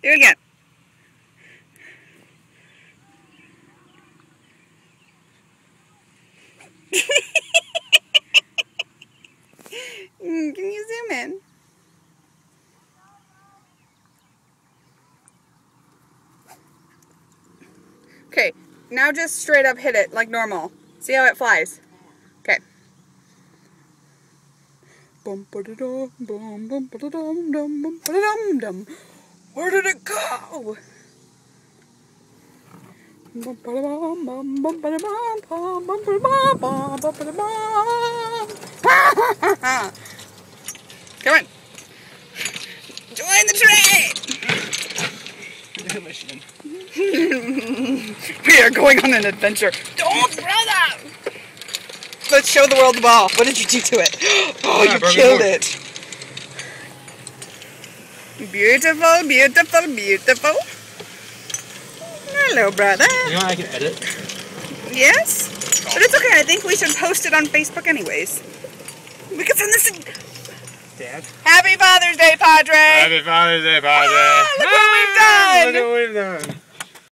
Do it again. Can you zoom in? Okay, now just straight up hit it like normal. See how it flies. Okay. Where did it go? Come on. Join the train! We are going on an adventure. Don't, brother! Let's show the world the ball. What did you do to it? Oh, you killed it. Beautiful, beautiful, beautiful. Hello, brother. You know I can edit? Yes? But it's okay. I think we should post it on Facebook anyways. We can send this to Dad. Happy Father's Day, Padre! Happy Father's Day, Padre! Ah, look what we've done! Look what we've done!